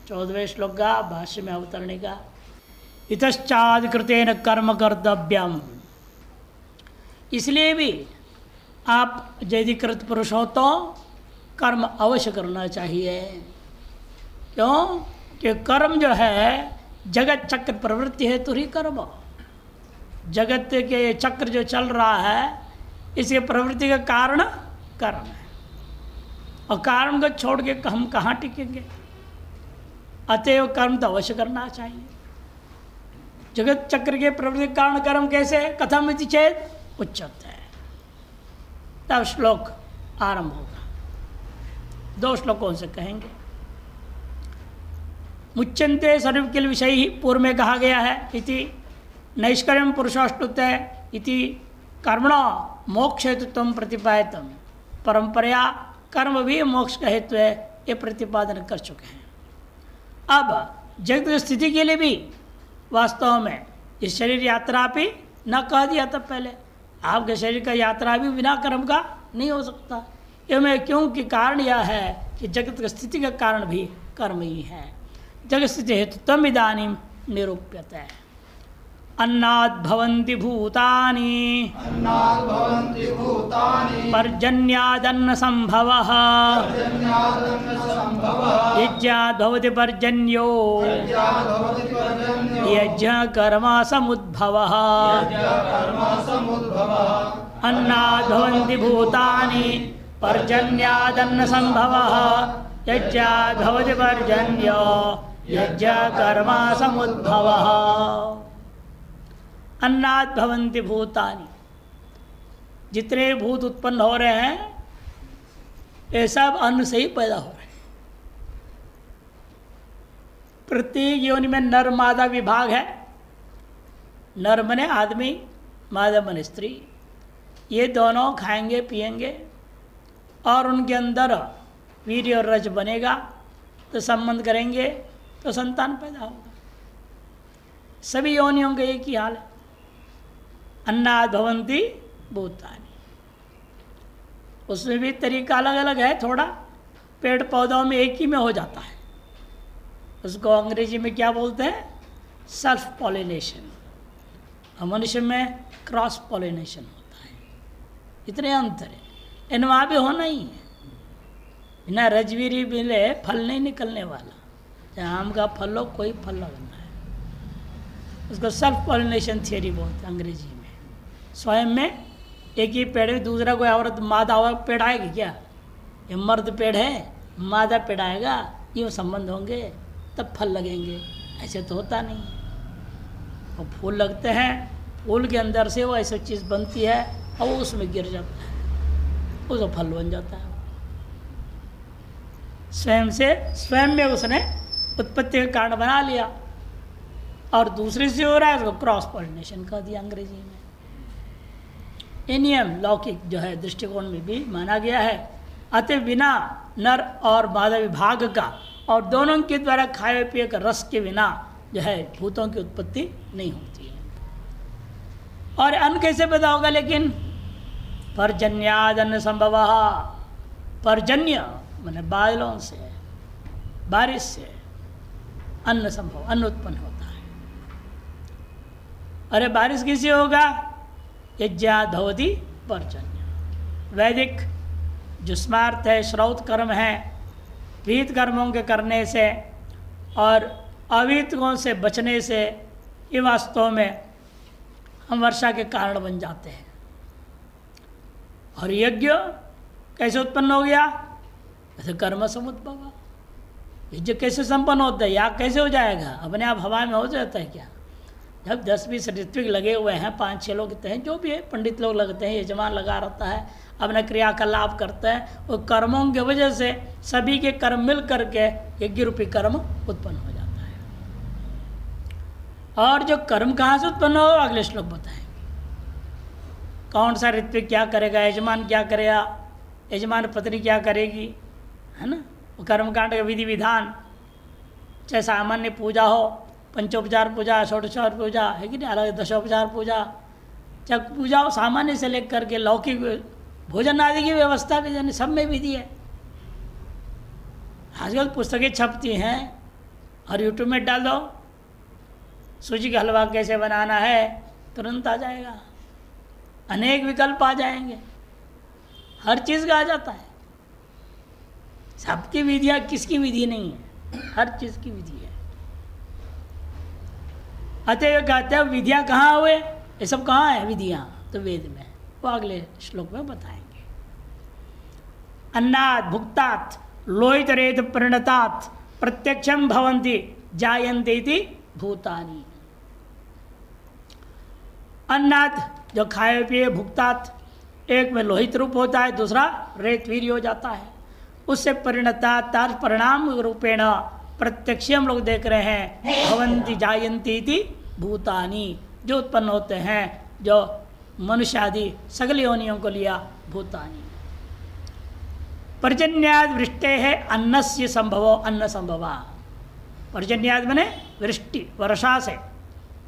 14वें श्लोक का भाष्य में अवतरणिका। इतश्चादिकृतेन कर्म कर्तव्यम, इसलिए भी आप यदि कृत पुरुष हो तो कर्म अवश्य करना चाहिए। क्यों कि कर्म जो है जगत चक्र प्रवृत्ति है तो ही कर्म। जगत के चक्र जो चल रहा है इसके प्रवृत्ति का कारण कर्म है, और कारण को छोड़ के हम कहाँ टिकेंगे। अतएव कर्म तो अवश्य करना चाहिए। जगत चक्र के प्रवृत्ति कारण कर्म कैसे, कथम इति चेत उच्यते। तब श्लोक आरंभ होगा, 2 श्लोकों से कहेंगे। मुच्यन्ते सर्वकिल विषय ही पूर्व में कहा गया है। इति नैष्कर्म्यं पुरुषाष्टुते इति कर्मणो मोक्ष हेतुत्वं प्रतिपादितम्। परंपरा कर्म भी मोक्ष का हेतु है, ये प्रतिपादन कर चुके हैं। अब जगत की स्थिति के लिए भी वास्तव में इस शरीर यात्रा भी न कह दिया था पहले। आपके शरीर का यात्रा भी बिना कर्म का नहीं हो सकता। इसमें क्योंकि कारण यह है कि जगत की स्थिति का कारण भी कर्म ही है। जगत स्थिति हेतु तम इदानीं निरूप्यते। अन्नाद् भवन्ति भूतानि पर्जन्यादन्न संभवः यज्ञाद् भवति पर्जन्यो यज्ञ कर्म समुद्भवः। अन्नाद् भवन्ति भूतानि पर्जन्यादन्न संभवः यज्ञाद् भवति पर्जन्यो यज्ञ कर्म समुद्भवः। अन्नाद् भवन्ति भूतानि, जितने भूत उत्पन्न हो रहे हैं ये सब अन्न से ही पैदा हो रहे हैं। प्रत्येक योनि में नर मादा विभाग है। नर मने आदमी, मादा मने स्त्री। ये दोनों खाएंगे पिएंगे और उनके अंदर वीर्य और रज बनेगा तो संबंध करेंगे तो संतान पैदा होगा। सभी योनियों का एक ही हाल है। अन्नाद् भवन्ति भूतानि, उसमें भी तरीका अलग अलग है थोड़ा। पेड़ पौधों में एक ही में हो जाता है, उसको अंग्रेजी में क्या बोलते हैं, सेल्फ पॉलिनेशन। और मनुष्य में क्रॉस पॉलिनेशन होता है। इतने अंतर है, इन वहाँ भी होना ही है। बिना रजवीरी मिले फल नहीं निकलने वाला। चाहे आम का फल हो, कोई फल लगना है, उसको सेल्फ पॉलिनेशन थियरी बोलते हैं अंग्रेजी में। स्वयं में एक ही पेड़ में दूसरा कोई औरत मादा पेड़ आएगी क्या? ये मर्द पेड़ है, मादा पेड़ आएगा, यूँ संबंध होंगे तब फल लगेंगे। ऐसे तो होता नहीं। और फूल लगते हैं, फूल के अंदर से वो ऐसी चीज़ बनती है और वो उसमें गिर जाता है, उसको फल बन जाता है। स्वयं में उसने उत्पत्ति का कारण बना लिया। और दूसरे से हो रहा है उसको क्रॉस पॉलिनेशन कह दिया अंग्रेजी में। ये नियम लौकिक जो है दृष्टिकोण में भी माना गया है। अतः बिना नर और मादा विभाग का और दोनों के द्वारा खाए पिए का रस के बिना जो है भूतों की उत्पत्ति नहीं होती है। और अन्न कैसे पैदा होगा? लेकिन पर्जन्यादन्न संभवः, पर्जन्य माने बादलों से, बारिश से अन्न संभव, अन्न उत्पन्न होता है। अरे बारिश किससे होगा? यज्ञाद् भवति पर्जन्य। वैदिक जो स्मार्थ है, श्रौत कर्म है, विहित कर्मों के करने से और अविहितों से बचने से ये वास्तव में हम वर्षा के कारण बन जाते हैं। और यज्ञ कैसे उत्पन्न हो गया? ऐसे कर्म समुद्भव। यज्ञ कैसे संपन्न होता है? याग कैसे हो जाएगा? अपने आप हवा में हो जाता है क्या? जब 10-20 ऋत्विक लगे हुए हैं, 5-6 लोग लगते हैं, जो भी है पंडित लोग लगते हैं, यजमान लगा रहता है, अपना क्रिया का लाभ करता है। वो कर्मों की वजह से सभी के कर्म मिल करके यज्ञ रूपी कर्म उत्पन्न हो जाता है। और जो कर्म कहाँ से उत्पन्न हो, अगले श्लोक बताएं। कौन सा ऋत्विक क्या करेगा, यजमान क्या करेगा, यजमान पत्नी क्या करेगी, है ना। वो कर्मकांड का विधि विधान, चाहे सामान्य पूजा हो, पंचोपचार पूजा, षोडशोपचार पूजा है कि नहीं, अलग दशोपचार पूजा, चाहे पूजा हो सामान्य से लेकर के लौकिक भोजन आदि की व्यवस्था भी सब में विधि है। आजकल पुस्तकें छपती हैं, और यूट्यूब में डाल दो सूजी का हलवा कैसे बनाना है, तुरंत आ जाएगा। अनेक विकल्प आ जाएंगे, हर चीज़ का आ जाता है। सबकी विधियाँ किसकी विधि नहीं है, हर चीज़ की विधि है। अतः कहते हैं विधियाँ कहाँ हुए, ये सब कहाँ है विधियाँ, तो वेद में, वो अगले श्लोक में बताएंगे। अन्नात् भुक्तात् लोहितरेत परिणतात् प्रत्यक्षम भवन्ति जायन्ते इति भूतानि। अन्नात् जो खाए पिए, भुक्तात् एक में लोहित रूप होता है, दूसरा रेत वीर्य हो जाता है, उससे परिणतात् परिणाम रूपेण प्रत्यक्ष हम लोग देख रहे हैं, भवन्ति जायन्ति इति भूतानि, जो उत्पन्न होते हैं, जो मनुष्य आदि सगल योनियों को लिया भूतानि। पर्जन्याद वृष्टे है अन्नस्य संभवो अन्न संभवा। पर्जन्याद बने वृष्टि, वर्षा से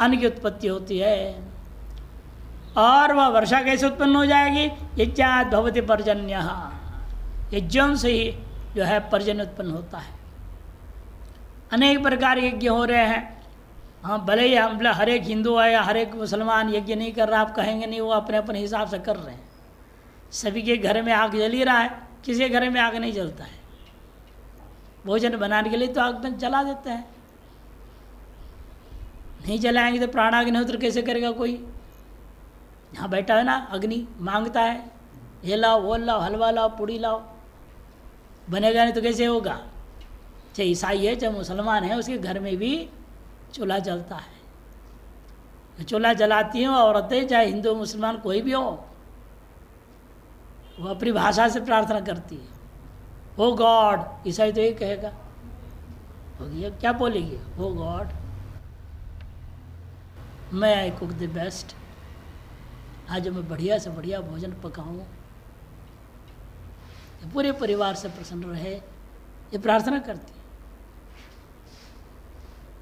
अन्न की उत्पत्ति होती है। और वह वर्षा कैसे उत्पन्न हो जाएगी, यज्ञात भवति पर्जन्य, यज्ञों से ही जो है पर्जन्य उत्पन्न होता है। अनेक प्रकार के यज्ञ हो रहे हैं। हाँ, भले ही हम हर एक हिंदू है या हर एक मुसलमान यज्ञ नहीं कर रहा, आप कहेंगे नहीं, वो अपने अपने हिसाब से कर रहे हैं। सभी के घर में आग जल ही रहा है, किसी के घर में आग नहीं जलता है। भोजन बनाने के लिए तो आग में जला देते हैं, नहीं जलाएंगे तो प्राणाग्निहोत्र कैसे करेगा कोई। यहाँ बैठा है ना, अग्नि मांगता है, ये लाओ वो लाओ, हलवा लाओ, पूड़ी लाओ, बनेगा नहीं तो कैसे होगा। चाहे ईसाई है चाहे मुसलमान है, उसके घर में भी चूल्हा जलता है। चूल्हा जलाती हैं औरतें, चाहे हिंदू मुसलमान कोई भी हो, वो अपनी भाषा से प्रार्थना करती है, ओ गॉड। ईसाई तो ये कहेगा, हो गया क्या बोलेगी, ओ गॉड मैं आई कुक द बेस्ट, आज मैं बढ़िया से बढ़िया भोजन पकाऊं, पूरे परिवार से प्रसन्न रहे, ये प्रार्थना करती है।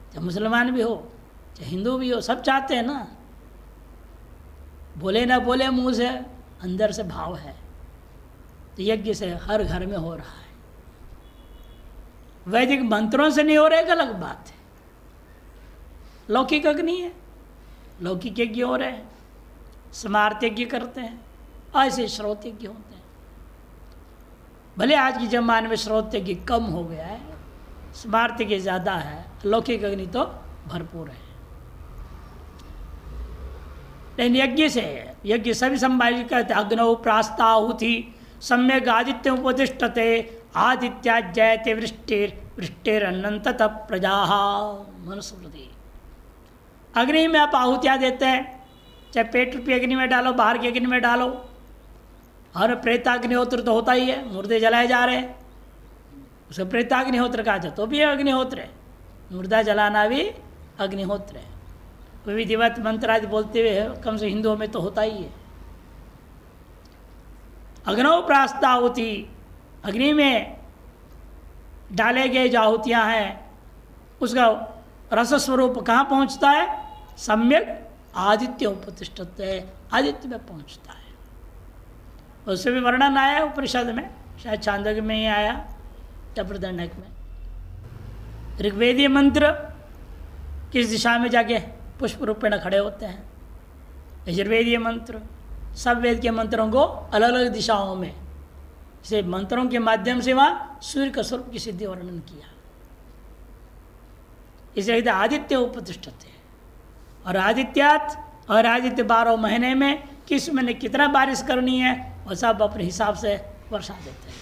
चाहे मुसलमान भी हो चाहे हिंदू भी हो, सब चाहते हैं ना, बोले ना बोले मुंह से, अंदर से भाव है। तो यज्ञ से हर घर में हो रहा है। वैदिक मंत्रों से नहीं हो रहा, एक अलग बात है। लौकिक अग्नि है, लौकिक यज्ञ हो रहे हैं, स्मार्त यज्ञ करते हैं, ऐसे श्रोत यज्ञ होते हैं। भले आज के जमाने में श्रोत यज्ञ कम हो गया है, स्मार्त यज्ञ ज़्यादा है, लौकिक अग्नि तो भरपूर है। लेकिन यज्ञ से, यज्ञ सभी संभालित करते, अग्नौ प्रास्ताहुति सम्यक आदित्य उपतिष्ठते आदित्या जयते वृष्टिर वृष्टिरन्नंत प्रजा मनुस्मृति। अग्नि में आप आहुतियाँ देते हैं, चाहे पेट रूपी अग्नि में डालो, बाहर की अग्नि में डालो, और प्रेताग्निहोत्र तो होता ही है, मुर्दे जलाए जा रहे हैं, उसे प्रेताग्निहोत्र कहा जाता, तो भी अग्निहोत्र है। मुर्दा जलाना भी अग्निहोत्र है। कोई विधिवत मंत्र आदि बोलते हुए कम से हिंदुओं में तो होता ही है। अग्नौ प्रास्ताहुति, अग्नि में डाले गए जो आहुतियाँ हैं, उसका रस स्वरूप कहाँ पहुँचता है, सम्यक आदित्य उपतिष्ठित है, आदित्य में पहुँचता है। उससे भी वर्णन आया उपनिषद में, शायद छांदोग्य में ही आया, टप्रदंडक में। ऋग्वेदीय मंत्र किस दिशा में जाके पुष्प रूपेण खड़े होते हैं, यजुर्वेदीय मंत्र, सब वेद के मंत्रों को अलग अलग दिशाओं में, से मंत्रों के माध्यम से वहाँ सूर्य का स्वरूप की सिद्धि वर्णन किया। इसे आदित्य उपतिष्ठित है, और आदित्यात, और आदित्य 12 महीने में किस महीने कितना बारिश करनी है, वो सब अपने हिसाब से वर्षा देते हैं।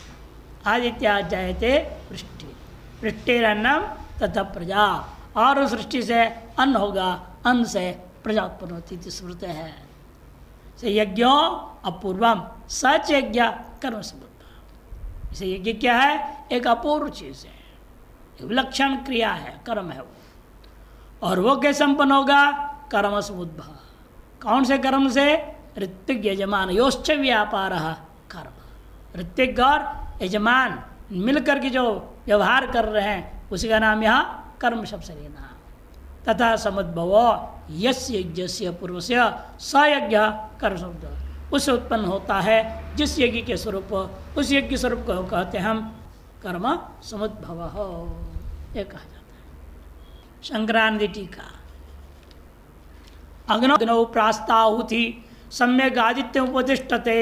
आदित्या जायते वृष्टि वृष्टिरन्नम तथा प्रजा, और उस सृष्टि से अन्न होगा, अन्न से प्रजा उत्पन्न होती थी, स्मृत है। से यज्ञो अपूर्वम सच यज्ञ कर्म संबद्ध। इसे यज्ञ क्या है, एक अपूर्व चीज़ है, विलक्षण क्रिया है, कर्म है वो। और वो कैसे संपन्न होगा, कर्म समुद्भ। कौन से कर्म से, ऋत्विक यजमान योश्च व्यापार कर्म। ऋत्विक और यजमान मिलकर के जो व्यवहार कर रहे हैं, उसी का नाम यहाँ कर्म शब्द से लेना। तथा समुद्भवो यस्य यज्ञस्य पूर्वस्य स यज्ञ कर्म शब्द, उससे उत्पन्न होता है जिस यज्ञ के स्वरूप, उस यज्ञ स्वरूप को कहते हैं हम कर्म समुद्भव, ये कहा जाता है। शंकरानंद टीका। अग्नौ प्रास्ताहुति सम्यक आदित्य उपतिष्ठते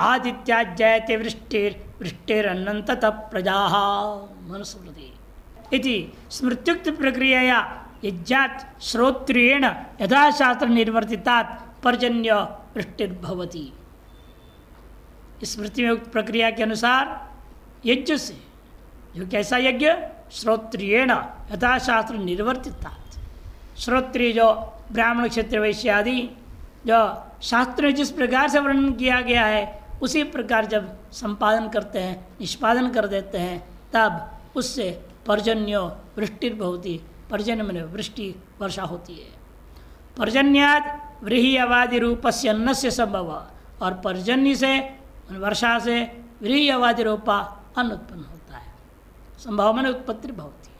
आदित्या जयते वृष्टिरन्नंतत प्रजाः मनुस्मृति इति स्मृत्युक्त प्रक्रियया यज्ञात् श्रोत्रियेण यथाशास्त्र निर्वर्तितात् पर्जन्य वृष्टिर्भवति। स्मृति में उक्त प्रक्रिया के अनुसार यज्ञ से, जो कैसा यज्ञ, श्रोत्रियेण यथाशास्त्र निर्वर्तितात्, श्रोत्रिय जो ब्राह्मण क्षेत्र वैश्य आदि जो शास्त्र में जिस प्रकार से वर्णन किया गया है उसी प्रकार जब संपादन करते हैं, निष्पादन कर देते हैं, तब उससे पर्जन्यो वृष्टिर्भवति, पर्जन्य में वृष्टि वर्षा होती है। पर्जन्यात् व्रीहि अवादि रूपस्य अन्नस्य संभव, और पर्जन्य से वर्षा से व्रीहि अवादि रूपा अन्न उत्पन्न होता है। संभव में उत्पत्ति भवती।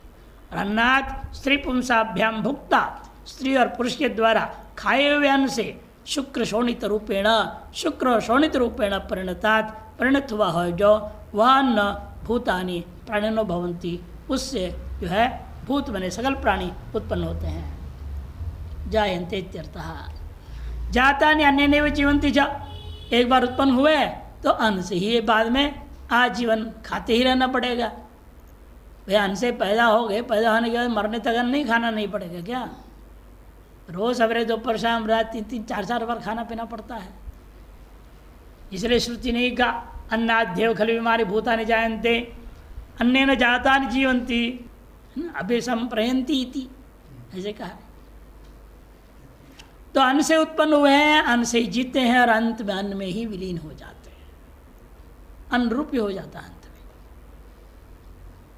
अन्नात् स्त्री पुंसाभ्याम भुक्तात्, स्त्री और पुरुष के द्वारा खाए हुए अन्न से शुक्र शोणित रूपेण, शुक्र शोणित रूपेण परिणतात्, परिणत हुआ है जो वह अन्न भूतानि प्राणिनो भवन्ति, उससे जो है भूत बने सकल प्राणी उत्पन्न होते हैं। जायन्ते इत्यर्थः। जातानि अन्येनैव जीवन्ति च, एक बार उत्पन्न हुए तो अन्न से ही बाद में आजीवन खाते ही रहना पड़ेगा। भाई अन्न से पैदा हो गए, पैदा होने के बाद मरने तक अन्न नहीं खाना नहीं पड़ेगा क्या? रोज सवेरे दोपहर शाम रात 3-3 4-4 बार खाना पीना पड़ता है। इसलिए श्रुति ने कहा अन्नाद्यव खलु बीमारी भूतानि जायन्ते अन्नेन जातानि जीवन्ति अभिसंप्रयन्ति इति, ऐसे कहा। तो अन्न से उत्पन्न हुए हैं, अन्न से ही जीते हैं, और अंत में अन्न में ही विलीन हो जाते हैं। अन्न रूप हो जाता है, अंत में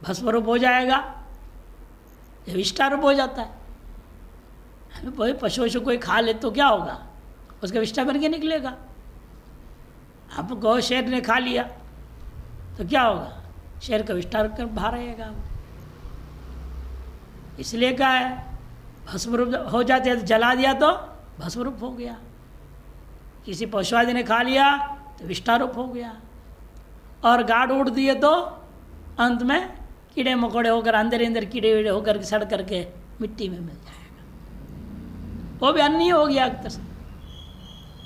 भस्म रूप हो जाएगा, विष्टा रूप हो जाता है। कोई पशु कोई खा ले तो क्या होगा, उसका विष्टा बन के निकलेगा। अब गौ शेर ने खा लिया तो क्या होगा, शेर का विष्टा कर बाहर रहेगा। इसलिए क्या है, भस्म रूप हो जाते हैं, तो जला दिया तो भस्म रूप हो गया। किसी पशु आदि ने खा लिया तो विष्टा रूप हो गया, और गाड़ उड़ दिए तो अंत में कीड़े मकोड़े होकर अंदर अंदर कीड़े वीड़े होकर सड़ करके मिट्टी में मिल जाएगा। वो भी अन्न ही हो गया,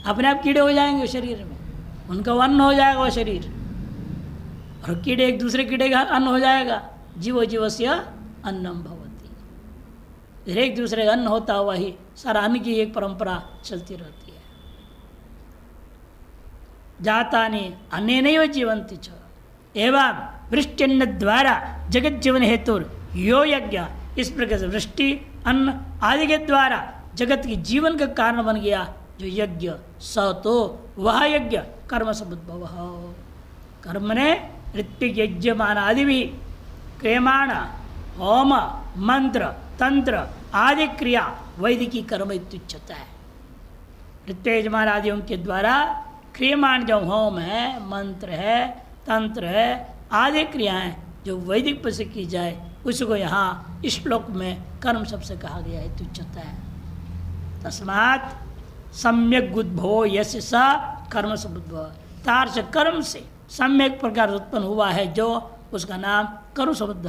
अपने आप कीड़े हो जाएंगे शरीर में, उनका अन्न हो जाएगा वो शरीर, और कीड़े एक दूसरे कीड़े का अन्न हो जाएगा। जीवो जीवस्य अन्नम भवति, एक दूसरे का अन्न होता हुआ ही सारा अन्न की एक परंपरा चलती रहती है। जातानि अन्नेनैव जीवन्ति च एवं वृष्ट्यन्न द्वारा जगत जीवन हेतु यो यज्ञ, इस प्रकार से वृष्टि अन्न आदि के द्वारा जगत की जीवन का कारण बन गया जो यज्ञ, स तो वह यज्ञ कर्म समुद्भव, कर्म ने ऋत्विक यज्ञमान आदि भी क्रियमाण होम मंत्र तंत्र आदि क्रिया वैदिकी कर्म इत्युच्यते है। ऋत्विक यजमान आदियों के द्वारा क्रियमाण जो होम है, मंत्र है, तंत्र है, आदि क्रियाएं जो वैदिक पद से की जाए उसको यहाँ इस श्लोक में कर्म सबसे कहा गया है, इत्युच्यते है। तस्मात् सम्यक उद्भव यस्य स कर्म समुद्भव, तार से कर्म से सम्यक प्रकार उत्पन्न हुआ है जो उसका नाम कर्म समुद्ध,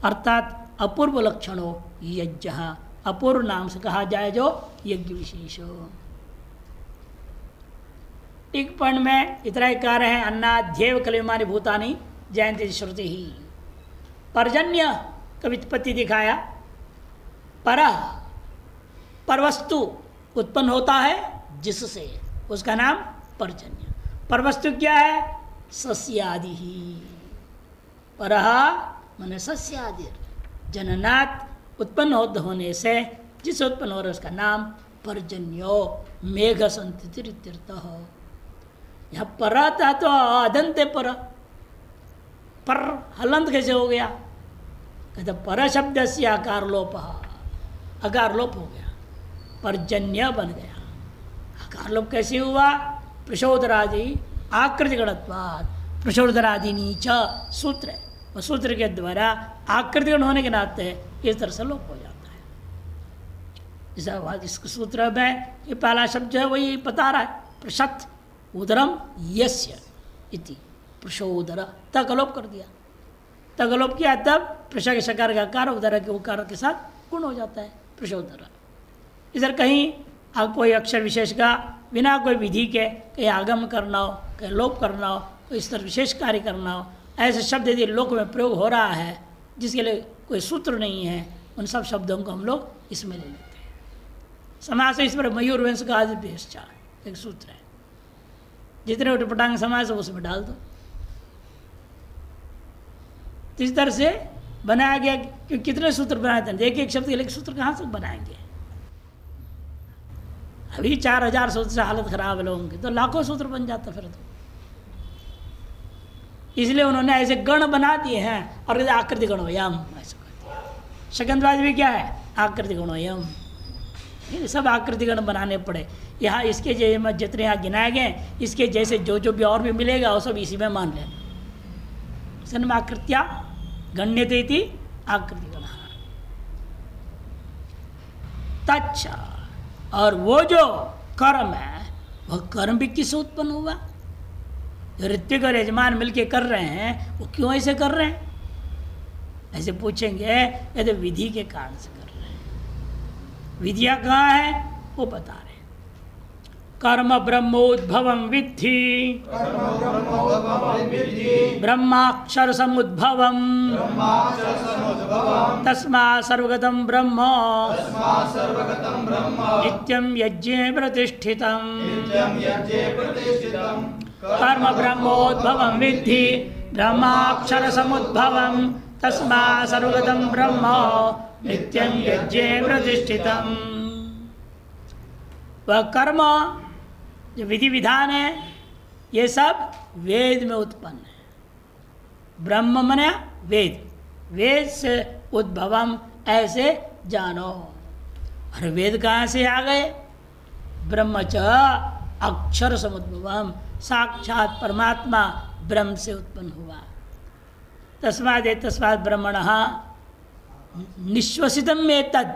अर्थात अपूर्व लक्षणों यज्ञ, अपूर्व नाम से कहा जाए जो यज्ञ विशेष हो। एक पॉइंट में इतना ही कह रहे हैं, अन्नाध्येव कलिमानी भूतानि जयंती श्रुति ही। पर्जन्य का व्युत्पत्ति दिखाया, परवस्तु उत्पन्न होता है जिससे, उसका नाम पर्जन्य। परवस्तु क्या है, सस्यादि ही, परह माने सस्यादि, जननात् उत्पन्न होने से जिस उत्पन्न हो रहा है उसका नाम पर्जन्यो, मेघ संतिरित्यर्थः। यहाँ पर था तो अदंते पर हलंत कैसे हो गया, कहते पर शब्द से आकार लोप, आकार लोप हो गया, पर्जन्य बन गया। आकार लोप कैसे हुआ, प्रशोदरादि आकृति गणत्वाद, प्रशोदरादि नीच सूत्र है, वह सूत्र के द्वारा आकृतिगण होने के नाते इस तरह से लोप हो जाता है। जैसा इस सूत्र में ये पहला शब्द जो है वही बता रहा है, प्रशत उदरम यस्य इति, प्रशोदर तक लोप कर दिया। तगलोप किया तब प्रशा के शकार का कार उदर के उकार के साथ गुण हो जाता है प्रशोदर। इधर कहीं आप कोई अक्षर विशेष का बिना कोई विधि के कहीं आगम करना हो, कहीं लोप करना हो, कोई इस तरह विशेष कार्य करना हो, ऐसे शब्द यदि लोक में प्रयोग हो रहा है जिसके लिए कोई सूत्र नहीं है, उन सब शब्दों को हम लोग इसमें ले लेते हैं। समास इस पर मयूर वंश का आदि बेस्चा एक सूत्र है, जितने उठपटांग समास है उसमें डाल दो। इस तरह से बनाया गया कि कितने सूत्र बनाए थे, एक एक शब्द के लिए सूत्र कहाँ से बनाएंगे। अभी 4000 सूत्र से हालत खराब है लोगों की, तो लाखों सूत्र बन जाता फिर तो। इसलिए उन्होंने ऐसे गण बना दिए हैं और आकृति गणोयम ऐसा कर दिया। शकंदवाद भी क्या है, आकृति गणोयम, ये सब आकृति गण बनाने पड़े। यहाँ इसके जैसे जितने यहाँ गिनाए गए इसके जैसे जो जो भी और भी मिलेगा वो सब इसी में मान लें। सन्म आकृत्या गण्यते इति आकृति गण। तच्चा, और वो जो कर्म है वह कर्म भी किससे उत्पन्न हुआ। जो ऋत्विक और यजमान मिलके कर रहे हैं वो क्यों ऐसे कर रहे हैं, ऐसे पूछेंगे। यदि विधि के कारण से कर रहे हैं। विधिया कहाँ है वो बता रहे हैं। कर्म ब्रह्मोद्भवम विद्धि ब्रह्माक्षर समुद्भवम तस्मा सर्वगतम ब्रह्म नित्यं यज्ञे प्रतिष्ठितम्। कर्म ब्रह्मोद्भवम विद्धि ब्रह्माक्षर समुद्भवम तस्मा सर्वगतम ब्रह्म नित्यं यज्ञे प्रतिष्ठितम्। वह कर्म जो विधि विधान है ये सब वेद में उत्पन्न है। ब्रह्म मने वेद, वेद से उद्भवम ऐसे जानो। और वेद कहाँ से आ गए, ब्रह्म च अक्षर समुद्भवम, साक्षात परमात्मा ब्रह्म से उत्पन्न हुआ। तस्मात् ब्रह्मणः निश्वसितम में तद,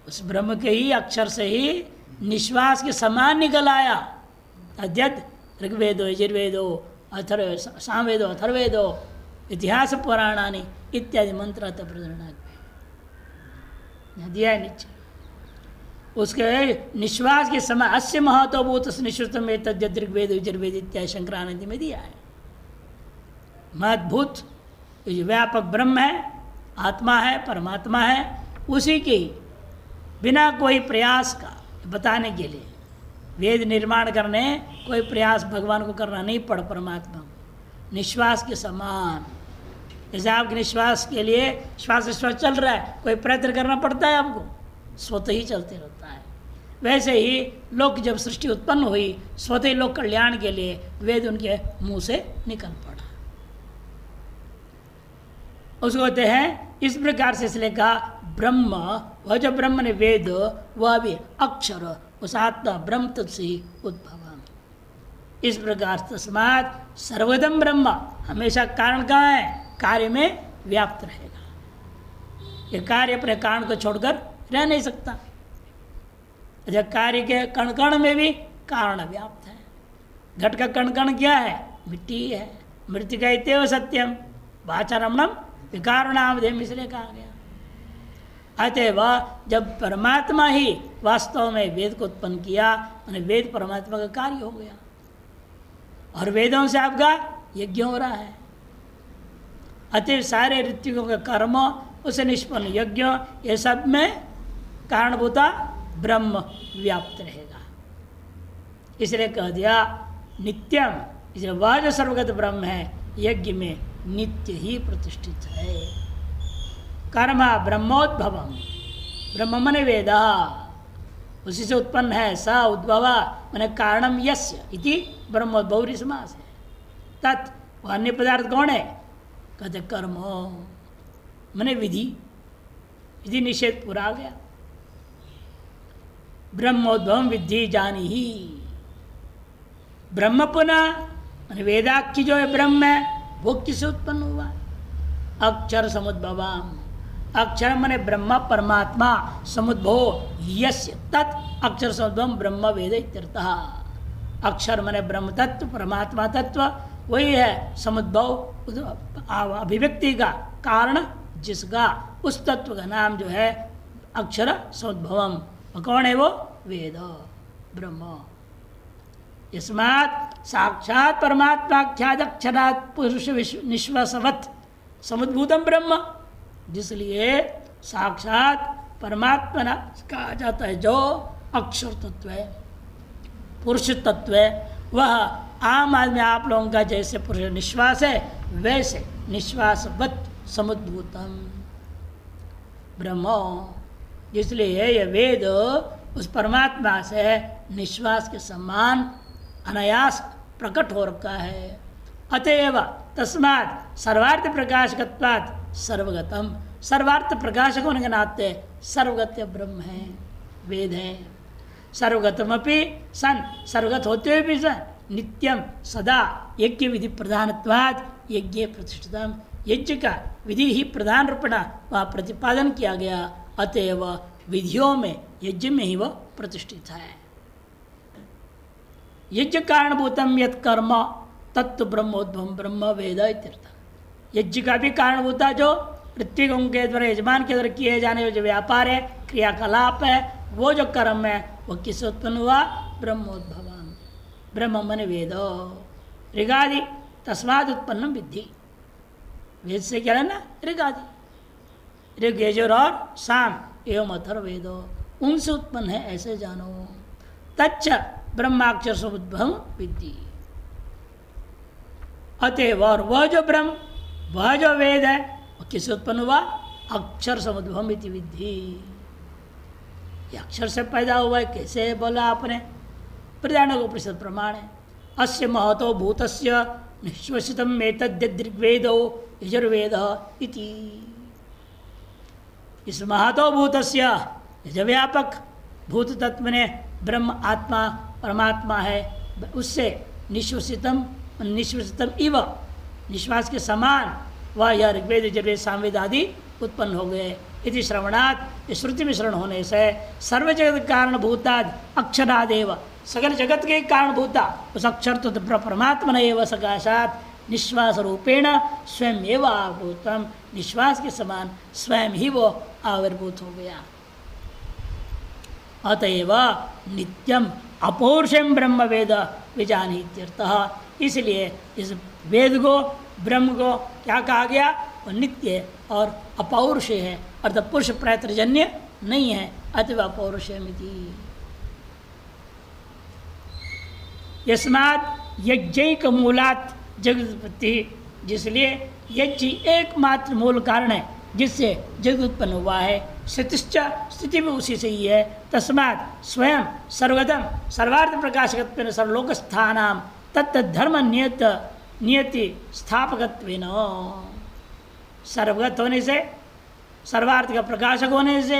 उस ब्रह्म के ही अक्षर से ही निश्वास के समान निकल आया। अद्यत ऋग्वेदो यजुर्वेदो अथर्व सामवेदो अथर्वेदो इतिहास पुराणानि इत्यादि मंत्र दिया है नीचे। उसके निश्वास के समान अस्य महत्वभूत निश्चित में तद्यत ऋग्वेद यजुर्वेद इत्यादि शंकरानंद में दिया है। महत्भूत व्यापक ब्रह्म है, आत्मा है, परमात्मा है, उसी की बिना कोई प्रयास का बताने के लिए वेद निर्माण करने कोई प्रयास भगवान को करना नहीं पड़, परमात्मा को निश्वास के समान। जैसे आपके निश्वास के लिए श्वास चल रहा है, कोई प्रयत्न करना पड़ता है आपको, स्वतः ही चलते रहता है। वैसे ही लोक जब सृष्टि उत्पन्न हुई स्वतः ही लोक कल्याण के लिए वेद उनके मुंह से निकल पड़ा। उसको कहते हैं इस प्रकार से, इसलिए कहा ब्रह्म, वह जो ब्रह्म ने वेद वह भी अक्षर उस आत्मा ब्रह्म तत्व से ही उद्भव। इस प्रकार तस्मात् सर्वदम ब्रह्म, हमेशा कारण कहाँ है, कार्य में व्याप्त रहेगा। ये कार्य अपने कारण को छोड़कर रह नहीं सकता। जब कार्य के कण कण में भी कारण व्याप्त है। घट का कण कण क्या है, मिट्टी है। मृतिका इत्येव सत्यम वाचारमणम विकारुणावधेम, इसलिए कहा गया। अतएव जब परमात्मा ही वास्तव में वेद को उत्पन्न किया, मैंने वेद परमात्मा का कार्य हो गया और वेदों से आपका यज्ञ हो रहा है। अतएव सारे ऋत्विकों का कर्म उसे निष्पन्न यज्ञ ये सब में कारणभूता ब्रह्म व्याप्त रहेगा। इसलिए कह दिया नित्यम, इसलिए वह जो सर्वगत ब्रह्म है यज्ञ में नित्य ही प्रतिष्ठित है। कर्म ब्रह्मोद्भवम, ब्रह्म मने वेद, उसी से उत्पन्न है। स उद्भव मने कारणम यस्य इति ब्रह्मोद्भव समास है। तत् अन्य पदार्थ कौन है, कहते कर्म मने विधि, विधि निषेध पूरा आ गया। ब्रह्मोद्भवम विद्धि जानी ही, ब्रह्म पुनः वेदाख्य जो है ब्रह्म है वो किससे उत्पन्न हुआ, अक्षर समुद्भवम। अक्षर मने ब्रह्म परमात्मा, समुद्भव यस्य तत् अक्षर समुद्भवम ब्रह्म वेद इत्यर्थः। अक्षर मने ब्रह्म तत्व परमात्मा तत्व, वही है समुद्भव, अभिव्यक्ति का कारण, जिसका उस तत्व का नाम जो है अक्षर समुद्भवम। कौन है वो? वेद ब्रह्म। यस्मात् साक्षात परमात्माख्यात अक्षरात् पुरुष निश्वासवत् समुद्भूतम ब्रह्म, जिसलिए साक्षात परमात्मा कहा जाता है जो अक्षर तत्व है, पुरुष तत्व है, वह आम आदमी आप लोगों का जैसे पुरुष निश्वास है वैसे निश्वासवत् समुद्भूतम ब्रह्म। इसलिए यह वेद उस परमात्मा से निश्वास के समान अनायास प्रकट हो रखा है। अतएव तस्मात् सर्वार्थ प्रकाशकत्वात् सर्वगतम, सर्वार्थ प्रकाशक होने के नाते सर्वगत ब्रह्म है, वेद है। सर्वगतमपि सन, सर्वगत होते हुए भी सन, नित्यम सदा यज्ञ विधि प्रधानत्वात् यज्ञ प्रतिष्ठितम, यज्ञ का विधि ही प्रधान रूपेण वह प्रतिपादन किया गया, अतएव विधियों में यज्ञ में ही वह प्रतिष्ठित है। यज्ञ कारणभूतम यत् कर्म तत्व ब्रह्मोद्भवम ब्रह्म वेद इत्यर्थ। यज्ञ का भी कारणभूता जो ऋत्विकों के द्वारा यजमान के द्वारा किए जाने वाले जो व्यापार है, क्रियाकलाप है, वो जो कर्म है वह किससे उत्पन्न हुआ? ब्रह्मोद्भवम, ब्रह्म मन वेद ऋगादि तस्माद उत्पन्नम विद्धि। वेद से क्या है ना? ऋगादि, ऋग यजुर और साम एवं अथर्ववेद, उनसे उत्पन्न है ऐसे जानो। तच्च ब्रह्माक्षर समुद्भवम विद्धि। अतएव और वह जो ब्रह्म, वह जो वेद है, वह किससे उत्पन्न हुआ? अक्षर समुद्भवम इति विद्धि। ये अक्षर से पैदा हुआ है, कैसे बोला आपने? प्रधान को प्रसिद्ध प्रमाण है। अस्य महतो भूतस्य निश्वसितम एतद्-ऋग्वेदो यजुर्वेदः इति। इस महतो भूतस्य, जो व्यापक भूत तत्व ने ब्रह्म आत्मा परमात्मा है, उससे निश्वसितम, निश्वसितम इव, निश्वास के समान वह यह ऋग्वेद यजुर्वेद सामवेद आदि उत्पन्न हो गए। इति श्रवणात्, श्रुति मिश्रण होने से सर्व जगत कारणभूताद अक्षरादेव, सगल जगत के कारणभूता उस अक्षर तो परमात्मा एवं सकाशात निश्वास रूपेण स्वयं एवं आविर्भूतम, निश्वास के समान स्वयं ही वो आविर्भूत हो गया। अतएव नित्यम अपौरुषम ब्रह्म वेद विजानीत्यर्थः। इसलिए इस वेद को, ब्रह्म को क्या कहा गया? वो नित्य और अपौरुष है, अर्थात पुरुष प्रयत्रजन्य नहीं है, अतएव अपौरुषमिति। यस्मात् यज्ञैक मूलात् जगदुत्पत्ति, जिसलिए यज्ञ एकमात्र मूल कारण है जिससे जगत उत्पन्न हुआ है। स्थितिश्च, स्थिति भी उसी से ही है। तस्मात् स्वयं सर्वगतम सर्वार्थ प्रकाशकत्वेन सर्वलोकस्थानां तत्तद्धर्म नियत नियति स्थापकत्वेन, सर्वगत होने से, सर्वार्थ का प्रकाशक होने से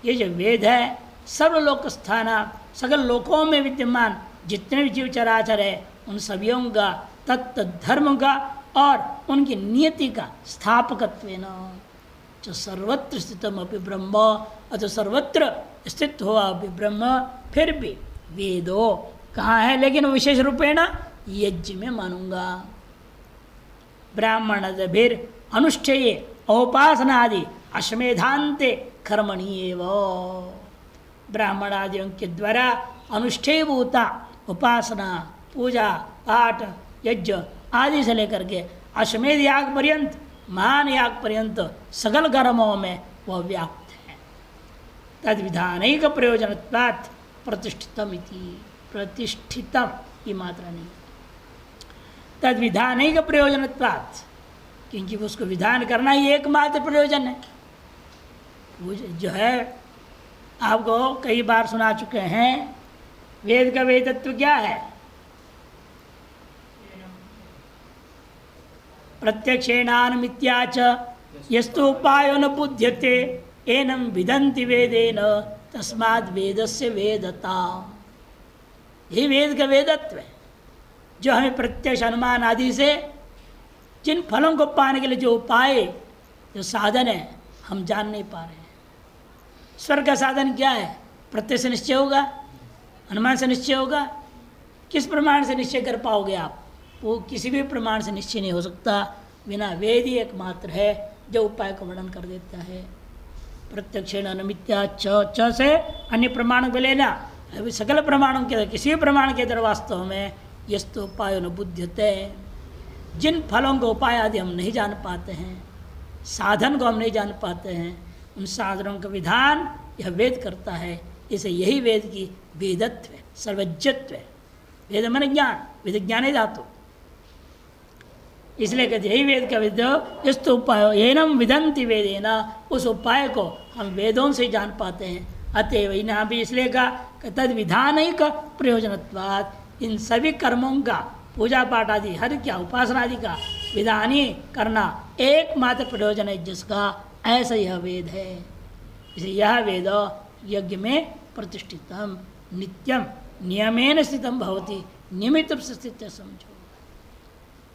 ये जो वेद है सर्वलोक स्थान, सगल लोकों में विद्यमान जितने भी जीव चराचर है उन सभियों का तत्त धर्म का और उनकी नियति का स्थापकत्वेन, जो सर्वत्र स्थितम अपि ब्रह्म, अतो सर्वत्र स्थित हुआ अपि ब्रह्म, फिर भी वेदो कहाँ है? लेकिन विशेष रूपेण यज्ञ में मानूंगा। ब्राह्मण फिर अनुष्ठेय औपासनादि अश्वमेधांते कर्मणि एव, ब्राह्मण आदियों के द्वारा अनुष्ठेयभूता उपासना, पूजा, पाठ, यज्ञ आदि से लेकर के अश्वमेध याग पर्यंत, महान याग पर्यंत सगल कर्मों में वह व्याप्त है। तद विधानिक प्रयोजनत्वात् प्रतिष्ठितम इति, प्रतिष्ठितम की मात्रा नहीं, तद विधानिक प्रयोजनत्वात्, क्योंकि उसको विधान करना ही एकमात्र प्रयोजन है। जो है आपको कई बार सुना चुके हैं, वेद का वेदत्व क्या है? प्रत्यक्षेणानमित्याच यस्तु उपायो न बुध्यते एनम विदन्ति वेदेन तस्माद् वेदस्य वेदता। ये वेद का वेदत्व है, जो हमें प्रत्यक्ष अनुमान आदि से जिन फलों को पाने के लिए जो उपाय, जो साधन है, हम जान नहीं पा रहे हैं। स्वर्ग का साधन क्या है? प्रत्यक्ष निश्चय होगा, अनुमान से निश्चय होगा। किस प्रमाण से निश्चय कर पाओगे आप? वो किसी भी प्रमाण से निश्चय नहीं हो सकता, बिना वेद ही एकमात्र है जो उपाय का वर्णन कर देता है। प्रत्यक्षेण अनुमित्या च से अन्य प्रमाण को लेना, अभी सकल प्रमाणों के किसी भी प्रमाण के अंदर वास्तव में यस्तु उपाय न बुध्यते, जिन फलों को उपाय आदि हम नहीं जान पाते हैं, साधन को हम नहीं जान पाते हैं, उन साधनों का विधान यह वेद करता है। इसे यही वेद की वेदत्व है, सर्वज्ञत्व है। वेद मन ज्ञान, वेद ज्ञान धातु, इसलिए कहते यही वेद का विद्य इस उपाय एनम विदंति वेदेना, उस उपाय को हम वेदों से जान पाते हैं। अतएव यहाँ भी इसलिए कहा तद विधानिक प्रयोजनत्वात्, इन सभी कर्मों का पूजा पाठ आदि हर क्या उपासना आदि का विधानी करना एकमात्र प्रयोजन है जिसका, ऐसा यह वेद है। इसलिए यह वेद यज्ञ में प्रतिष्ठितम नित्यम नियमेन स्थितम भवति, नियमित स्थित समझो।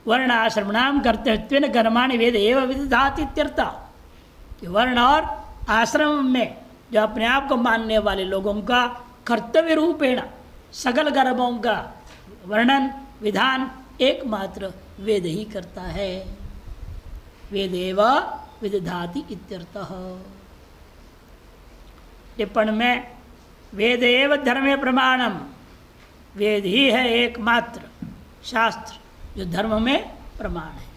वर्ण आश्रमणाम कर्तव्य कर्माणि वेद एवं विदधाति इत्यर्थ, कि वर्ण और आश्रम में जो अपने आप को मानने वाले लोगों का कर्तव्य रूपेण सकल कर्मों का वर्णन विधान एकमात्र वेद ही करता है। वेद एवं विदधाति इत्यर्थः। टिप्पणी में वेद एव धर्मे प्रमाणम, वेद ही है एकमात्र शास्त्र जो धर्म में प्रमाण है।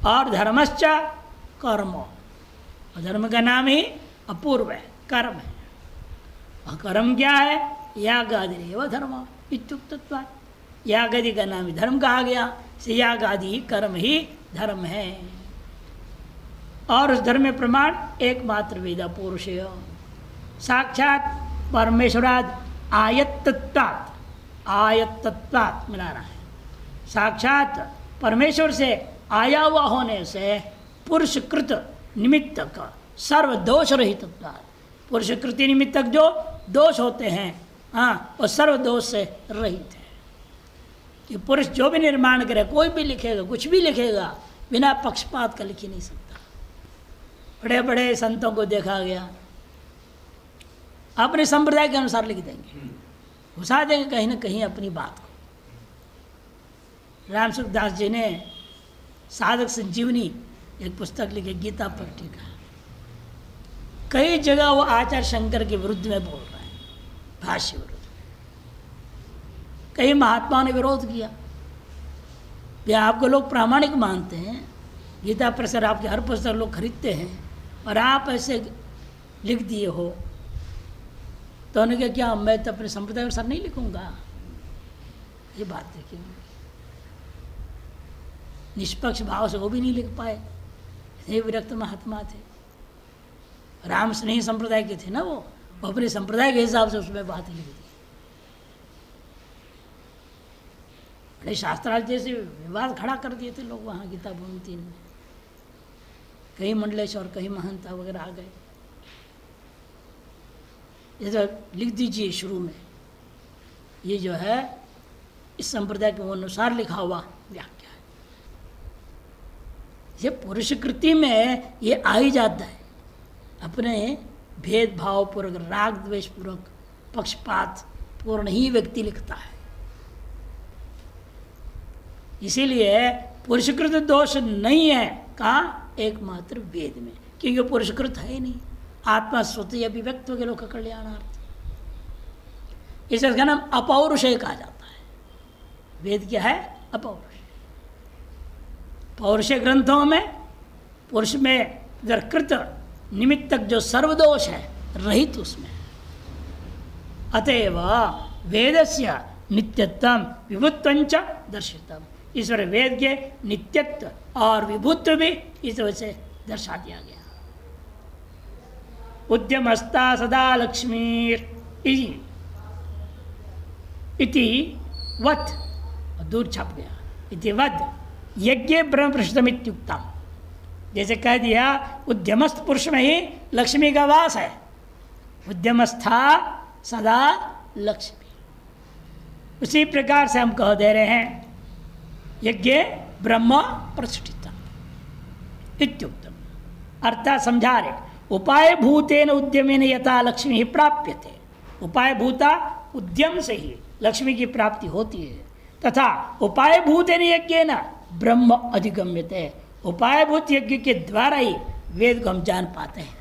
और धर्मश्च कर्म, और धर्म का नाम ही अपूर्व है, कर्म है। और कर्म क्या है? यागादि एवं धर्म इत्युक्तत्वात्, यागादि का नाम ही धर्म कहा गया, से यागादि कर्म ही धर्म है। और उस धर्म में प्रमाण एकमात्र वेद पुरुष है। साक्षात परमेश्वराद आयत्तत्वात्, आयत्तत्वात् मिलाना है। साक्षात परमेश्वर से आया हुआ होने से पुरुषकृत निमित्तक सर्व दोष रहित, पुरुषकृति निमित्तक जो दोष होते हैं, हाँ, वो सर्व दोष से रहित है। कि पुरुष जो भी निर्माण करे, कोई भी लिखेगा, कुछ भी लिखेगा, बिना पक्षपात का लिख ही नहीं सकता। बड़े बड़े संतों को देखा गया, अपने संप्रदाय के अनुसार लिख देंगे, घुसा देंगे कहीं ना कहीं अपनी बात को। राम सुखदास जी ने साधक संजीवनी एक पुस्तक लिखी, गीता पर टीका। कई जगह वो आचार्य शंकर के विरुद्ध में बोल रहे हैं, भाष्य विरुद्ध। कई महात्माओं ने विरोध किया, ये आपको लोग प्रामाणिक मानते हैं, गीता प्रसार आपके हर पुस्तक लोग खरीदते हैं, और आप ऐसे लिख दिए हो, तो उन्होंने कहा क्या मैं तो अपने संप्रदाय अनुसार नहीं लिखूंगा? ये बात देखिए, निष्पक्ष भाव से वो भी नहीं लिख पाए, इतने विरक्त महात्मा थे। राम स्नेही संप्रदाय के थे ना वो अपने संप्रदाय के हिसाब से उसमें बात लिख दी। बड़े शास्त्रार्थ जैसे विवाद खड़ा कर दिए थे लोग वहाँ गीता भूमि 3 में। कई मंडलेश्वर, कई महंता वगैरह आ गए, ये तो लिख दीजिए शुरू में, ये जो है इस संप्रदाय के अनुसार लिखा हुआ व्याख्या है। ये पुरुषकृति में ये आ ही जाता है, अपने भेदभाव पूर्वक, राग द्वेष पूर्वक, पक्षपात पूर्ण ही व्यक्ति लिखता है। इसीलिए पुरुषकृत दोष नहीं है कहाँ? एकमात्र वेद में, क्योंकि पुरुषकृत है ही नहीं, आत्मा स्वतः अभिव्यक्त हो गया लोक कल्याणार्थ। इसका नाम अपौरुषेय कहा जाता है। वेद क्या है? अपौरुष। पौरुषेय ग्रंथों में पुरुष में कृत निमित्तक जो सर्वदोष है रहित उसमें। अतएव वेदस्य नित्यत्वम विभुत्वंच दर्शितम, ईश्वर वेद के नित्यत्व और विभुत्व भी इस वजह से दर्शा दिया गया। उद्यमस्ता सदा लक्ष्मीर इति वत्, दूर छप गया, इति वद यज्ञ ब्रह्म पृष्ठमित्युक्तम, जैसे कह दिया उद्यमस्थ पुरुष में ही लक्ष्मी का वास है। उद्यमस्था सदा लक्ष्मी, उसी प्रकार से हम कह दे रहे हैं यज्ञ ब्रह्म प्रतिष्ठिता इत्युक्तम, अर्थात समझा रहे उपाय भूतेन उद्यमेन यथा लक्ष्मी ही प्राप्यते, उपाय भूता उद्यम से ही लक्ष्मी की प्राप्ति होती है। तथा उपायभूत यज्ञ न ब्रह्म अधिगम्यते, उपायभूत यज्ञ के द्वारा ही वेद को हम जान पाते हैं।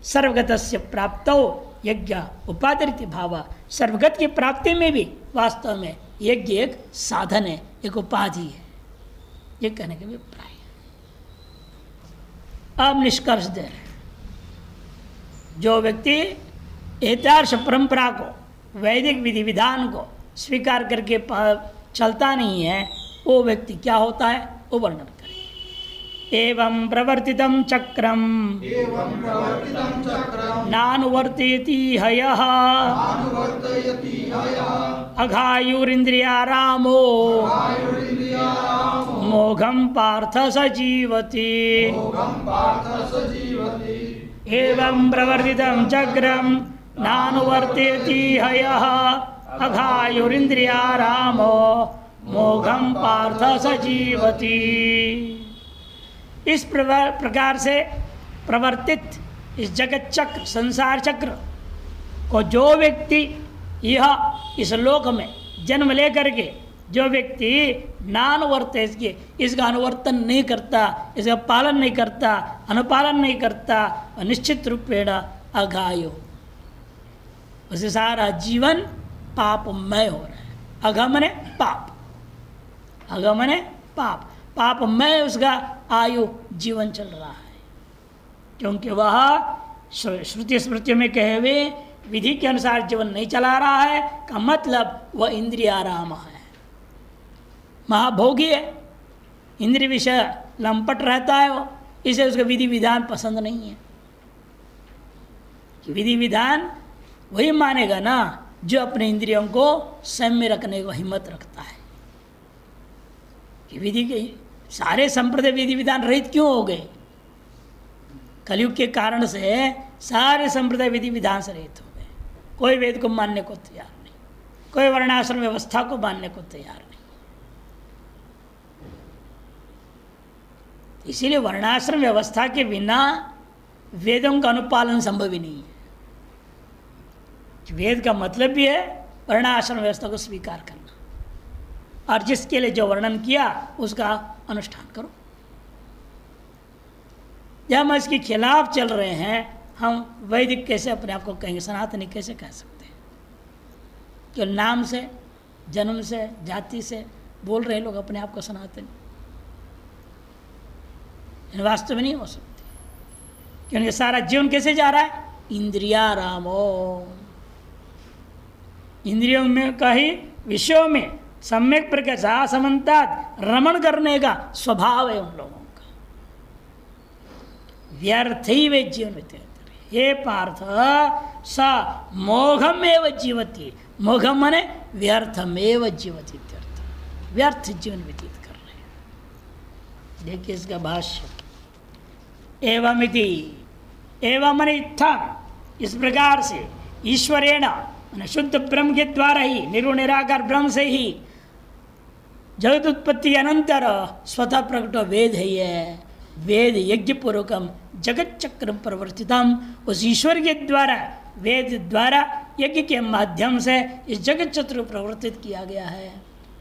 सर्वगतस्य प्राप्तौ यज्ञ उपादरित भाव, सर्वगत की प्राप्ति में भी वास्तव में यज्ञ एक साधन है, एक उपाधि है, ये कहने के अभिप्राय है। अब निष्कर्ष दे रहे, जो व्यक्ति एतादृश परंपरा को, वैदिक विधि विधान को स्वीकार करके चलता नहीं है, वो व्यक्ति क्या होता है वो वर्णन करें। एवं प्रवर्तितं चक्रम नानुवर्तयति हयः अघायुरिन्द्रियारामो मोघं पार्थ स जीवति। एवं प्रवर्तितं चक्रम नानुवर्तयति हयः अघायुरिन्द्रियारामो मोघं पार्थ स जीवति। इस प्रकार से प्रवर्तित इस जगत चक्र, संसार चक्र को जो व्यक्ति यह इस लोक में जन्म लेकर के जो व्यक्ति नानुवर्त इसका अनुवर्तन नहीं करता, इसका पालन नहीं करता, अनुपालन नहीं करता, निश्चित रूपेण अघायो, उसे सारा जीवन पापमय हो रहा है। अघमने पाप, अगमने पाप, पापमय उसका आयु जीवन चल रहा है, क्योंकि वह श्रुति स्मृतियों में कहे हुए विधि के अनुसार जीवन नहीं चला रहा है, का मतलब वह इंद्रियाराम है, महाभोगी है, इंद्रिय विषय लंपट रहता है वो, इसे उसका विधि विधान पसंद नहीं है। विधि विधान वही मानेगा ना जो अपने इंद्रियों को संयम में रखने को हिम्मत रखता है। विधि के सारे संप्रदाय विधि विधान रहित क्यों हो गए? कलयुग के कारण से सारे संप्रदाय विधि विधान से रहित हो गए। कोई वेद को मानने को तैयार नहीं, कोई वर्णाश्रम व्यवस्था को मानने को तैयार नहीं। इसीलिए वर्णाश्रम व्यवस्था के बिना वेदों का अनुपालन संभव ही नहीं है। वेद का मतलब भी है वर्णाश्रम व्यवस्था को स्वीकार करना, और जिसके लिए जो वर्णन किया उसका अनुष्ठान करो। जब हम इसके खिलाफ चल रहे हैं, हम वैदिक कैसे अपने आप को कहेंगे, सनातनी कैसे कह सकते हैं? कि नाम से, जन्म से, जाति से बोल रहे लोग अपने आप को सनातनी, वास्तव में नहीं हो सकती, क्योंकि सारा जीवन कैसे जा रहा है? इंद्रियारामो, इंद्रियों में का ही विषयों में सम्यक प्रकार समन्तात रमण करने का स्वभाव है उन लोगों का। व्यर्थ ही वे जीवन व्यतीत, ये पार्थ स मोघमेव जीवति, मोघम माने व्यर्थमेव जीवति, व्यर्थ जीवन व्यतीत कर रहे हैं। देखिए इसका भाष्य, एवमिति, एवं माने इत्थम, इस प्रकार से ईश्वरेण शुद्ध ब्रह्म के द्वारा ही, निर्गुण निराकार ब्रह्म से ही जगत उत्पत्ति अनंतर स्वतः प्रकट वेद है। ये वेद यज्ञ पूर्वकम जगत चक्र प्रवर्तितम, उस ईश्वर के द्वारा, वेद द्वारा, यज्ञ के माध्यम से इस जगत चक्र प्रवर्तित किया गया है।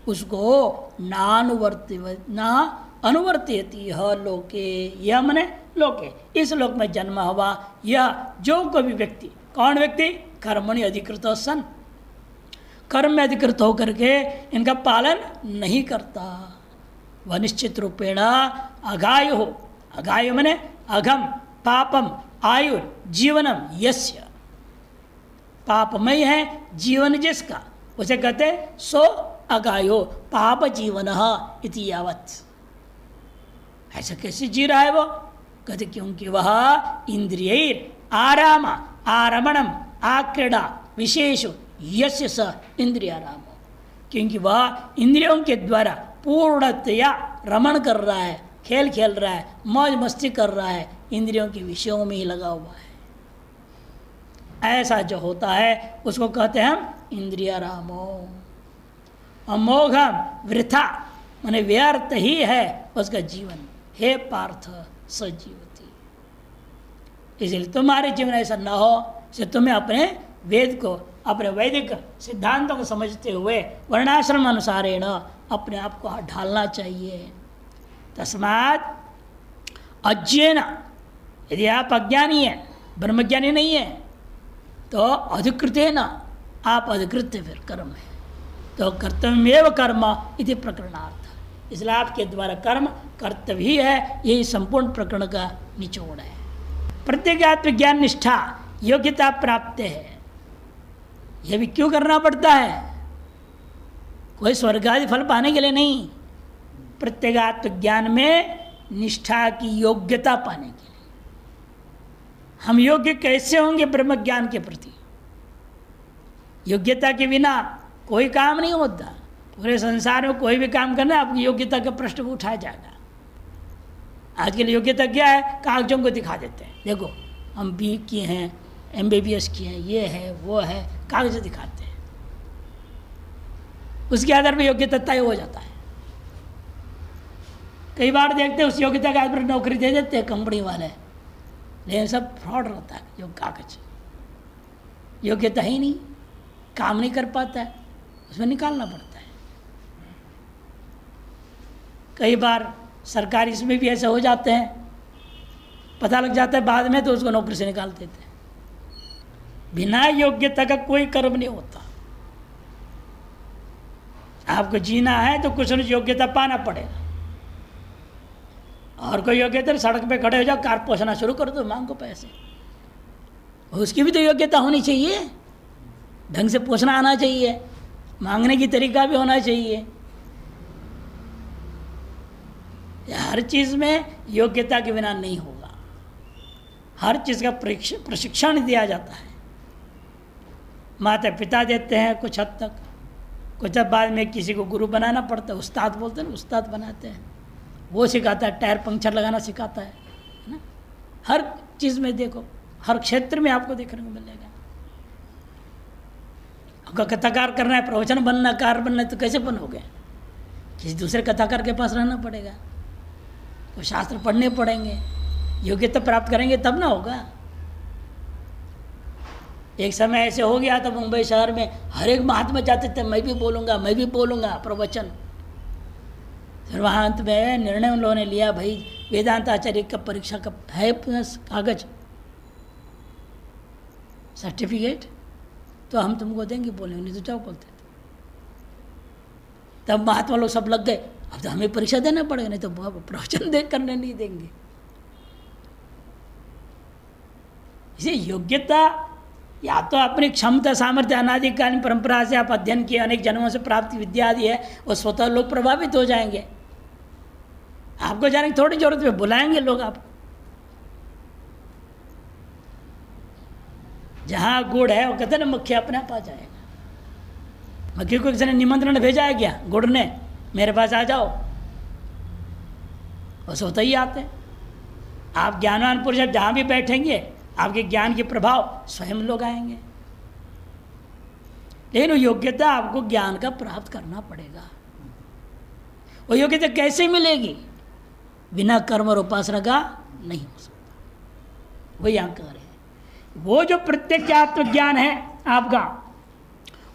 उसको ना अनुवर्तयति लोके, यह मने लोके, इस लोक में जन्म हुआ यह जो कोई व्यक्ति, कौन व्यक्ति? कर्मणि अधिकृत सन, कर्म में अधिकृत होकर के इनका पालन नहीं करता, वह निश्चित रूपेण अघाय हो, अघाय मने अघम पापम आयु जीवनम यस्य, पापमय है जीवन जिसका, उसे कहते सो अघायो पाप जीवन इति यावत्। ऐसा कैसे जी रहा है वो? कहते क्योंकि वह इंद्रिय आराम आरमणम आक्रीड़ा विशेष यस्य स इंद्रियाराम, क्योंकि वह इंद्रियों के द्वारा पूर्णतया रमण कर रहा है, खेल खेल रहा है, मौज मस्ती कर रहा है, इंद्रियों के विषयों में ही लगा हुआ है। ऐसा जो होता है उसको कहते हैं हम इंद्रियारामो। अमोघम वृथा माने व्यर्थ ही है उसका जीवन, हे पार्थ सजीवती। इसलिए तुम्हारे जीवन ऐसा न हो, से तुम्हें अपने वेद को अपने वैदिक सिद्धांतों को समझते हुए वर्णाश्रम अनुसारेण अपने आप को ढालना चाहिए। तस्मात् अज्ञेन, यदि आप अज्ञानी हैं, ब्रह्मज्ञानी नहीं है, तो अधिकृतेन, आप अधिकृत फिर कर्म है, तो कर्तव्यमेव कर्म इति प्रकरणार्थ। इसलिए आपके द्वारा कर्म कर्तव्य ही है, यही संपूर्ण प्रकरण का निचोड़ है। प्रत्येगात्म ज्ञान निष्ठा योग्यता प्राप्त है, यह भी क्यों करना पड़ता है? कोई स्वर्ग आदि फल पाने के लिए नहीं, प्रत्येगात्म ज्ञान में निष्ठा की योग्यता पाने के लिए। हम योग्य कैसे होंगे ब्रह्म ज्ञान के प्रति? योग्यता के बिना कोई काम नहीं होता। पूरे संसार में कोई भी काम करना आपकी योग्यता का प्रश्न उठाया जाएगा। आजकल योग्यता क्या है? कागजों को दिखा देते हैं, देखो हम बी किए हैं, MBBS किए हैं, ये है वो है, कागज दिखाते हैं, उसके आधार पर योग्यता तय हो जाता है। कई बार देखते हैं उस योग्यता के आधार पर नौकरी दे देते हैं कंपनी वाले, लेकिन सब फ्रॉड रहता है। जो कागज योग्यता ही नहीं, काम नहीं कर पाता है, उसमें निकालना पड़ता है। कई बार सरकारी इसमें भी ऐसे हो जाते हैं, पता लग जाता है बाद में, तो उसको नौकरी से निकाल देते हैं। बिना योग्यता का कोई कर्म नहीं होता। आपको जीना है तो कुछ न योग्यता पाना पड़ेगा। और कोई योग्यता, सड़क पे खड़े हो जाओ, कार पोछना शुरू कर दो, मांगो पैसे, उसकी भी तो योग्यता होनी चाहिए, ढंग से पोछना आना चाहिए, मांगने की तरीका भी होना चाहिए। हर चीज़ में योग्यता के बिना नहीं होगा। हर चीज़ का प्रशिक्षण दिया जाता है। माता पिता देते हैं कुछ हद तक, कुछ हद बाद में किसी को गुरु बनाना पड़ता है, उस्ताद बोलते हैं ना, उस्ताद बनाते हैं, वो सिखाता है, टायर पंक्चर लगाना सिखाता है ना। हर चीज़ में देखो, हर क्षेत्र में आपको देखने को मिलेगा। आपका कथाकार करना है, प्रवचन बनना, कार बनना है, तो कैसे बनोगे? किसी दूसरे कथाकार के पास रहना पड़ेगा, तो शास्त्र पढ़ने पड़ेंगे, योग्यता प्राप्त करेंगे तब ना होगा। एक समय ऐसे हो गया था मुंबई शहर में, हर एक महात्मा जाते थे, मैं भी बोलूँगा प्रवचन। फिर वहाँ अंत में निर्णय उन लोगों ने लिया, भाई वेदांत आचार्य का परीक्षा का है कागज सर्टिफिकेट, तो हम तुमको देंगे, बोलेंगे नहीं तो जाओ बोलते थे। तब महात्मा लोग सब लग गए, अब तो हमें परीक्षा देना पड़ेगा, नहीं तो प्रवचन देख करने नहीं देंगे। इसे योग्यता या तो अपनी क्षमता सामर्थ्य अनादिकालीन परंपरा से आप अध्ययन किए, अनेक जन्मों से प्राप्त विद्या आदि है, वो स्वतः लोग प्रभावित हो जाएंगे। आपको जाने की थोड़ी जरूरत है, बुलाएंगे लोग आप। जहाँ गुड़ है वो कहते ना मक्खी अपने आप आ जाएगा। मक्खी को किसी ने निमंत्रण भेजा है क्या? गुड़ ने, मेरे पास आ जाओ, वो स्वतः ही आते हैं। आप ज्ञानवान पुरुष जहाँ भी बैठेंगे, आपके ज्ञान के प्रभाव स्वयं लोग आएंगे। लेकिन वो योग्यता आपको ज्ञान का प्राप्त करना पड़ेगा। वो योग्यता कैसे मिलेगी? बिना कर्म और उपासना का नहीं हो सकता। वो यहाँ कह रहे हैं, वो जो प्रत्येगात्म ज्ञान है आपका,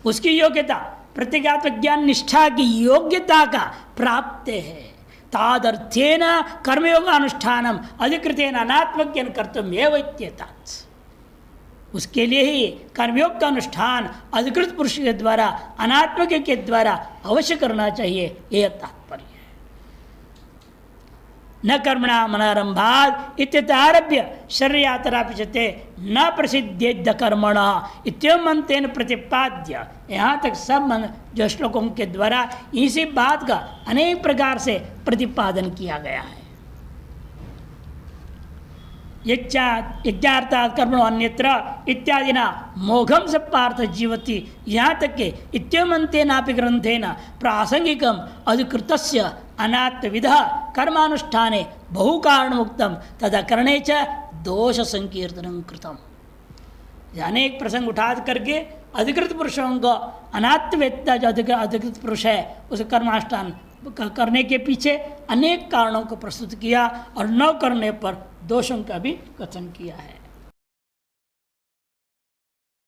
उसकी योग्यता प्रत्येगात्म ज्ञान निष्ठा की योग्यता का प्राप्त है। तादर्थेन कर्मयोगानुष्ठानम अधिकृतेन अनात्मज्ञान कर्तव्यमेव इत्येतत्। उसके लिए ही कर्मयोग का अनुष्ठान अधिकृत पुरुष के द्वारा, अनात्मज्ञ के द्वारा अवश्य करना चाहिए, यह तात्पर्य है। न कर्मणा अनारंभात् इत्यतारभ्य शरीरातरापिचते न प्रसिद्धेद्य कर्मण इत्यमन्तेन प्रतिपाद्य। यहाँ तक सब जो श्लोकों के द्वारा इसी बात का अनेक प्रकार से प्रतिपादन किया गया है। यज्ञार्थात् कर्मणो अन्यत्र इत्यादि न मोघम से पार्थ जीवति। यहाँ तक के इत्यमन्तेनापि ग्रंथेन प्रासंगिकम अधिकृतस्य अनात्मविध कर्मानुष्ठाने बहुकारणमुक्तम तदा करणे च दोष संकीर्तनं कृतम। अनेक प्रसंग उठा करके अधिकृत पुरुषों को अनात्मवेत्ता जो अधिकृत पुरुष है उस कर्मानुष्ठान करने के पीछे अनेक कारणों को प्रस्तुत किया और न करने पर दोषों का भी कथन किया है।